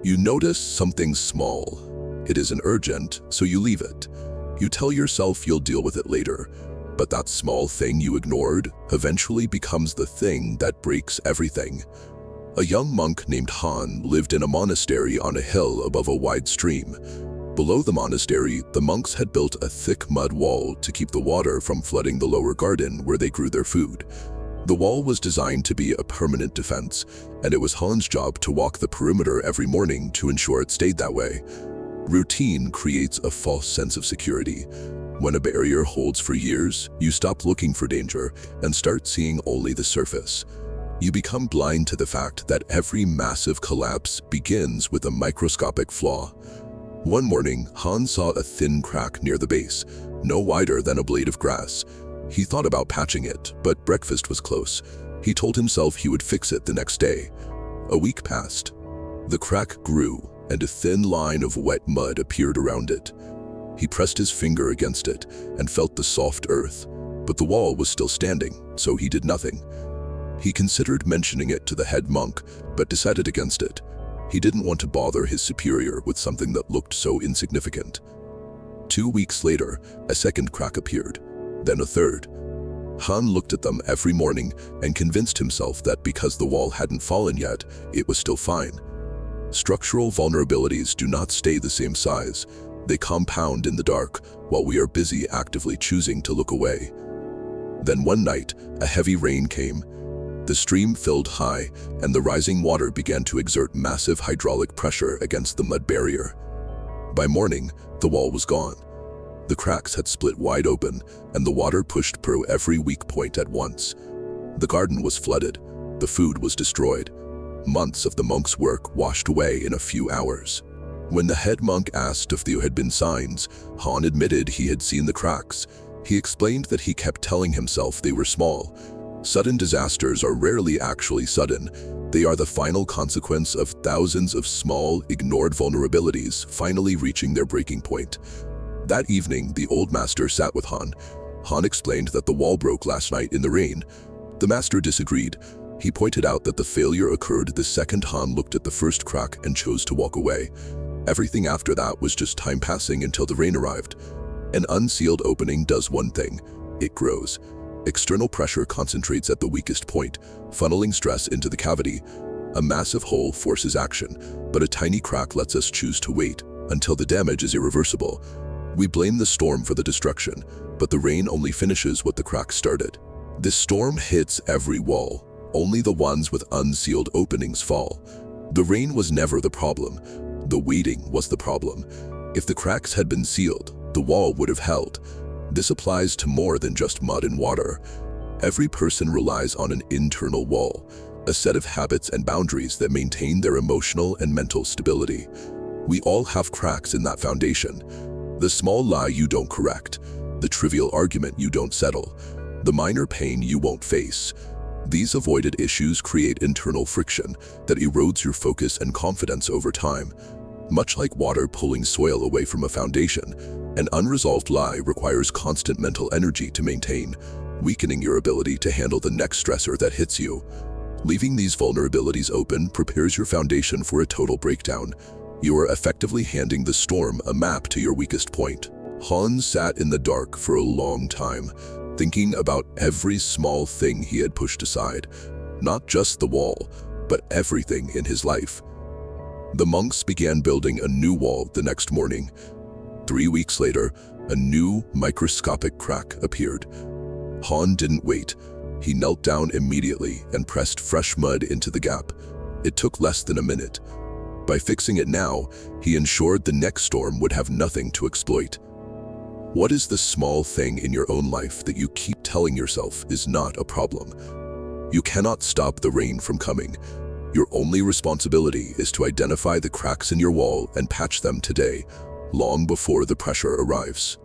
You notice something small. It isn't urgent, so you leave it. You tell yourself you'll deal with it later, but that small thing you ignored eventually becomes the thing that breaks everything. A young monk named Han lived in a monastery on a hill above a wide stream. Below the monastery, the monks had built a thick mud wall to keep the water from flooding the lower garden where they grew their food. The wall was designed to be a permanent defense, and it was Han's job to walk the perimeter every morning to ensure it stayed that way. Routine creates a false sense of security. When a barrier holds for years, you stop looking for danger and start seeing only the surface. You become blind to the fact that every massive collapse begins with a microscopic flaw. One morning, Han saw a thin crack near the base, no wider than a blade of grass. He thought about patching it, but breakfast was close. He told himself he would fix it the next day. A week passed. The crack grew, and a thin line of wet mud appeared around it. He pressed his finger against it and felt the soft earth, but the wall was still standing, so he did nothing. He considered mentioning it to the head monk, but decided against it. He didn't want to bother his superior with something that looked so insignificant. 2 weeks later, a second crack appeared, then a third. Han looked at them every morning and convinced himself that because the wall hadn't fallen yet, it was still fine. Structural vulnerabilities do not stay the same size. They compound in the dark while we are busy actively choosing to look away. Then one night, a heavy rain came. The stream filled high, and the rising water began to exert massive hydraulic pressure against the mud barrier. By morning, the wall was gone. The cracks had split wide open, and the water pushed through every weak point at once. The garden was flooded. The food was destroyed. Months of the monk's work washed away in a few hours. When the head monk asked if there had been signs, Han admitted he had seen the cracks. He explained that he kept telling himself they were small. Sudden disasters are rarely actually sudden. They are the final consequence of thousands of small, ignored vulnerabilities finally reaching their breaking point. That evening, the old master sat with Han. Han explained that the wall broke last night in the rain. The master disagreed. He pointed out that the failure occurred the second Han looked at the first crack and chose to walk away. Everything after that was just time passing until the rain arrived. An unsealed opening does one thing: it grows. External pressure concentrates at the weakest point, funneling stress into the cavity. A massive hole forces action, but a tiny crack lets us choose to wait until the damage is irreversible. We blame the storm for the destruction, but the rain only finishes what the crack started. This storm hits every wall. Only the ones with unsealed openings fall. The rain was never the problem. The waiting was the problem. If the cracks had been sealed, the wall would have held. This applies to more than just mud and water. Every person relies on an internal wall, a set of habits and boundaries that maintain their emotional and mental stability. We all have cracks in that foundation. The small lie you don't correct, the trivial argument you don't settle, the minor pain you won't face. These avoided issues create internal friction that erodes your focus and confidence over time. Much like water pulling soil away from a foundation, an unresolved lie requires constant mental energy to maintain, weakening your ability to handle the next stressor that hits you. Leaving these vulnerabilities open prepares your foundation for a total breakdown. You are effectively handing the storm a map to your weakest point. Han sat in the dark for a long time, thinking about every small thing he had pushed aside. Not just the wall, but everything in his life. The monks began building a new wall the next morning. 3 weeks later, a new microscopic crack appeared. Han didn't wait. He knelt down immediately and pressed fresh mud into the gap. It took less than a minute. By fixing it now, he ensured the next storm would have nothing to exploit. What is the small thing in your own life that you keep telling yourself is not a problem? You cannot stop the rain from coming. Your only responsibility is to identify the cracks in your wall and patch them today, long before the pressure arrives.